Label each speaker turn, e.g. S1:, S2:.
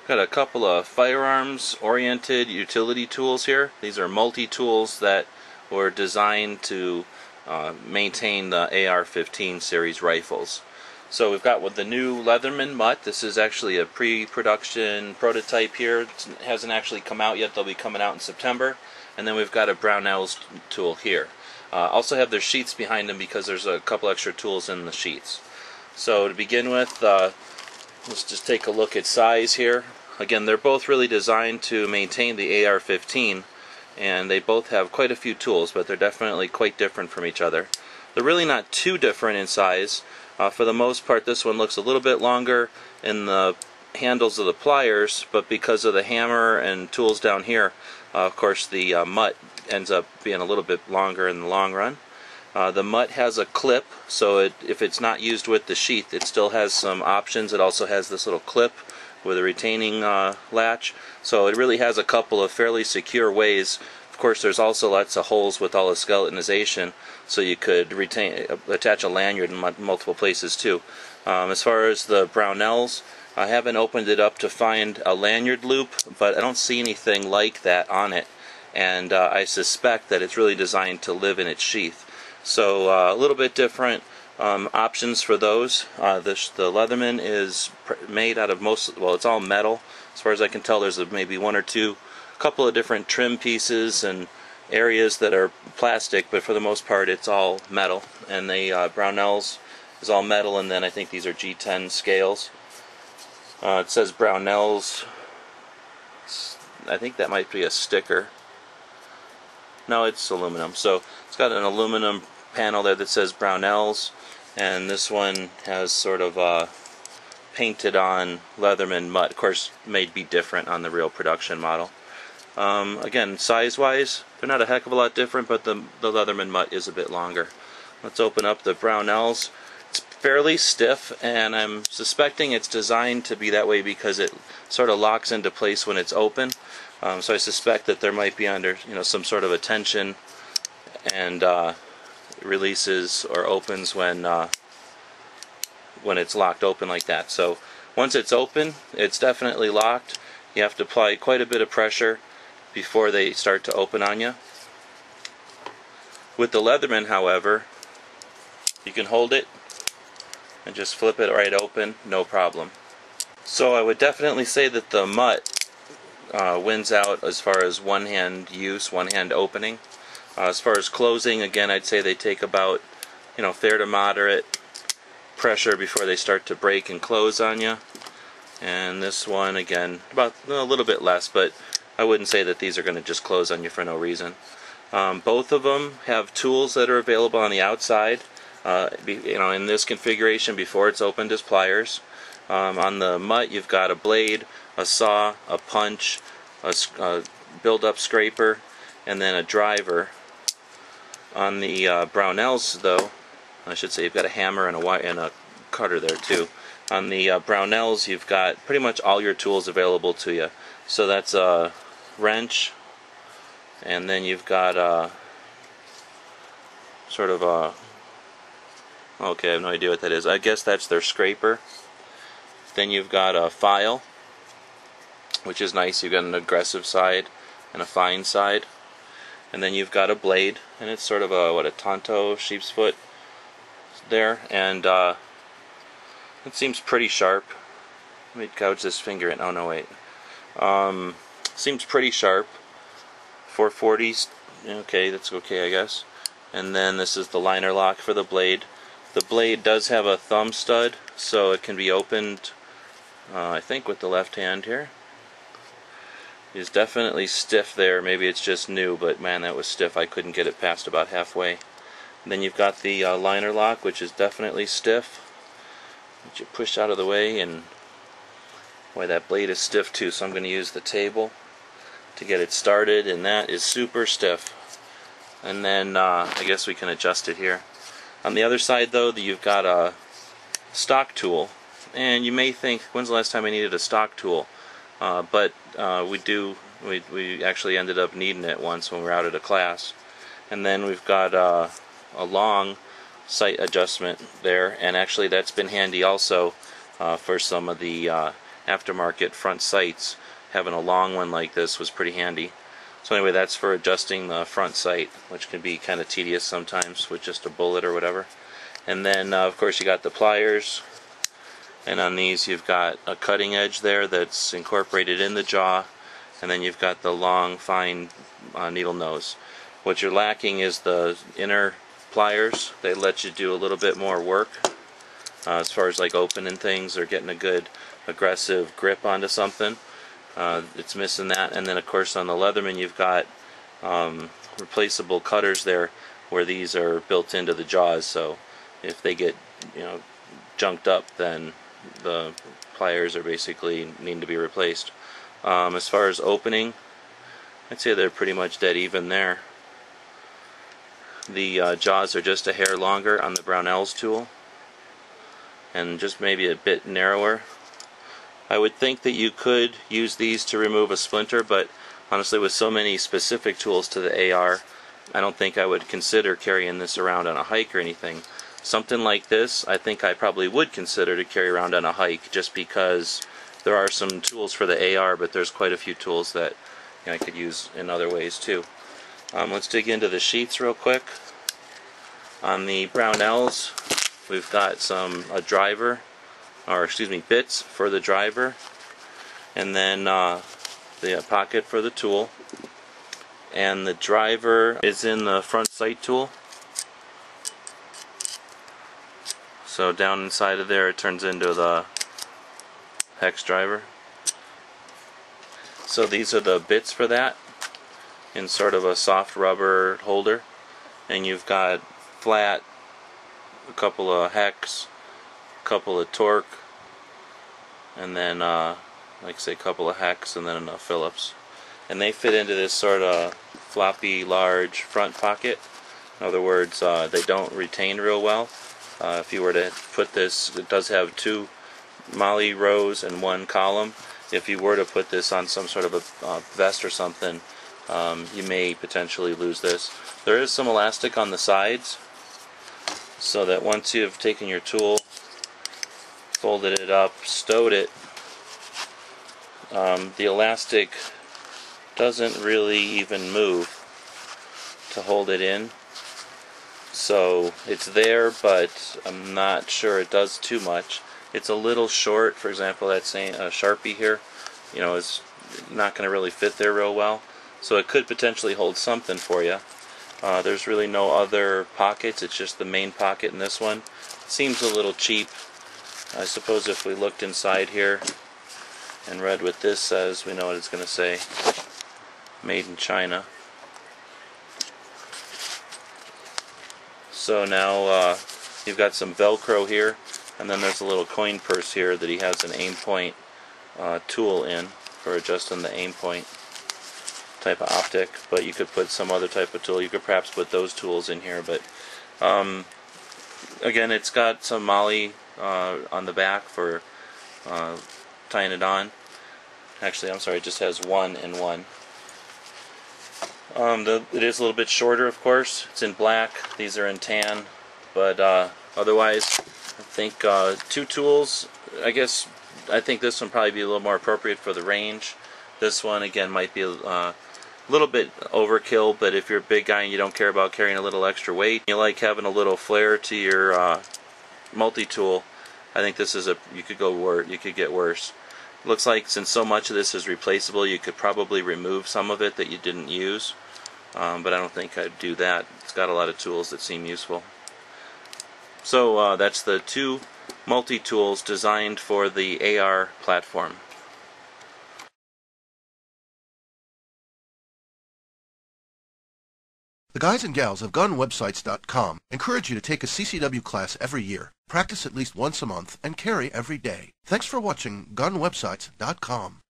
S1: Got a couple of firearms oriented utility tools here. These are multi-tools that were designed to maintain the AR-15 series rifles. So we've got with the new Leatherman MUT. This is actually a pre-production prototype here. It hasn't actually come out yet. They'll be coming out in September. And then we've got a Brownell's tool here. Also have their sheets behind them because there's a couple extra tools in the sheets. So to begin with, let's just take a look at size here. Again, they're both really designed to maintain the AR-15, and they both have quite a few tools, but they're definitely quite different from each other. They're really not too different in size. For the most part, this one looks a little bit longer in the handles of the pliers, but because of the hammer and tools down here, of course the MUT ends up being a little bit longer in the long run. The MUT has a clip, so if it's not used with the sheath, it still has some options. It also has this little clip with a retaining latch, so it really has a couple of fairly secure ways. Of course, there's also lots of holes with all the skeletonization, so you could attach a lanyard in multiple places too. As far as the Brownells, I haven't opened it up to find a lanyard loop, but I don't see anything like that on it, and I suspect that it's really designed to live in its sheath. So a little bit different options for those. The Leatherman is made out of it's all metal. As far as I can tell, there's maybe one or two, couple of different trim pieces and areas that are plastic, but for the most part it's all metal. And the Brownell's is all metal, and then I think these are G10 scales. It says Brownell's. I think that might be a sticker. No, it's aluminum. So it's got an aluminum panel there that says Brownell's, and this one has sort of painted on Leatherman MUT. Of course, may be different on the real production model. Again, size-wise, they're not a heck of a lot different, but the Leatherman MUT is a bit longer. Let's open up the Brownell's. It's fairly stiff, and I'm suspecting it's designed to be that way because it sort of locks into place when it's open. So I suspect that there might be under some sort of a tension, and releases or opens when it's locked open like that. So once it's open, it's definitely locked. You have to apply quite a bit of pressure before they start to open on you. With the Leatherman, however, you can hold it and just flip it right open, no problem. So I would definitely say that the MUT wins out as far as one-hand use, one-hand opening. As far as closing, again, I'd say they take about fair to moderate pressure before they start to break and close on you. And this one, again, about a little bit less, but I wouldn't say that these are going to just close on you for no reason. Both of them have tools that are available on the outside. In this configuration, before it's opened as pliers. On the MUT, you've got a blade, a saw, a punch, a build-up scraper, and then a driver. On the Brownells, though, I should say you've got a hammer and a cutter there too. On the Brownells, you've got pretty much all your tools available to you. So that's a wrench, and then you've got sort of a... Okay, I have no idea what that is. I guess that's their scraper. Then you've got a file, which is nice. You've got an aggressive side and a fine side. And then you've got a blade, and it's sort of a Tonto sheep's foot there, and it seems pretty sharp. Let me gouge this finger in. Oh no, wait. Seems pretty sharp. 440s. Okay, that's okay, I guess. And then this is the liner lock for the blade. The blade does have a thumb stud, so it can be opened, I think, with the left hand here. It's definitely stiff there. Maybe it's just new, but man, that was stiff. I couldn't get it past about halfway. And then you've got the liner lock, which is definitely stiff. Which you push out of the way, and boy, that blade is stiff too. So I'm going to use the table to get it started, and that is super stiff. And then I guess we can adjust it here. On the other side, though, you've got a stock tool, and you may think, when's the last time I needed a stock tool? But we actually ended up needing it once when we were out at a class. And then we've got a long sight adjustment there, and actually that's been handy also for some of the aftermarket front sights, having a long one like this was pretty handy. So anyway, that's for adjusting the front sight, which can be kind of tedious sometimes with just a bullet or whatever. And then of course you got the pliers, and on these you've got a cutting edge there that's incorporated in the jaw, and then you've got the long fine needle nose. What you're lacking is the inner pliers. They let you do a little bit more work as far as like opening things or getting a good aggressive grip onto something. It's missing that. And then of course on the Leatherman you've got replaceable cutters there where these are built into the jaws, so if they get junked up, then the pliers are basically need to be replaced. As far as opening, I'd say they're pretty much dead even there. The jaws are just a hair longer on the Brownell's tool and just maybe a bit narrower. I would think that you could use these to remove a splinter, but honestly with so many specific tools to the AR, I don't think I would consider carrying this around on a hike or anything. Something like this I think I probably would consider to carry around on a hike, just because there are some tools for the AR, but there's quite a few tools that I could use in other ways too. Let's dig into the sheaths real quick. On the Brownells we've got bits for the driver, and then the pocket for the tool, and the driver is in the front sight tool. So down inside of there it turns into the Hex Driver. So these are the bits for that in sort of a soft rubber holder, and you've got flat, a couple of hex, a couple of torque, and then like I say, a couple of hex, and then a Phillips, and they fit into this sort of floppy large front pocket. In other words, they don't retain real well. If you were to put this, it does have 2 molly rows and 1 column. If you were to put this on some sort of a vest or something, you may potentially lose this. There is some elastic on the sides, so that once you've taken your tool, folded it up, stowed it, the elastic doesn't really even move to hold it in. So it's there, but I'm not sure it does too much. It's a little short. For example, that Sharpie here, is not going to really fit there real well. So it could potentially hold something for you. There's really no other pockets. It's just the main pocket in this one. It seems a little cheap. I suppose if we looked inside here and read what this says, we know what it's going to say. Made in China. So now you've got some Velcro here, and then there's a little coin purse here that he has an aim point tool in for adjusting the aim point type of optic, but you could put some other type of tool. You could perhaps put those tools in here, but again, it's got some molly on the back for tying it on. Actually, I'm sorry, it just has 1 and 1. It is a little bit shorter, of course. It's in black. These are in tan, but otherwise, I think 2 tools. I think this one probably be a little more appropriate for the range. This one again might be a little bit overkill, but if you're a big guy and you don't care about carrying a little extra weight, you like having a little flair to your multi-tool, I think this is you could get worse. It looks like since so much of this is replaceable, you could probably remove some of it that you didn't use, but I don't think I'd do that. It's got a lot of tools that seem useful. So that's the 2 multi-tools designed for the AR platform.
S2: The guys and gals of GunWebsites.com encourage you to take a CCW class every year, practice at least once a month, and carry every day. Thanks for watching GunWebsites.com.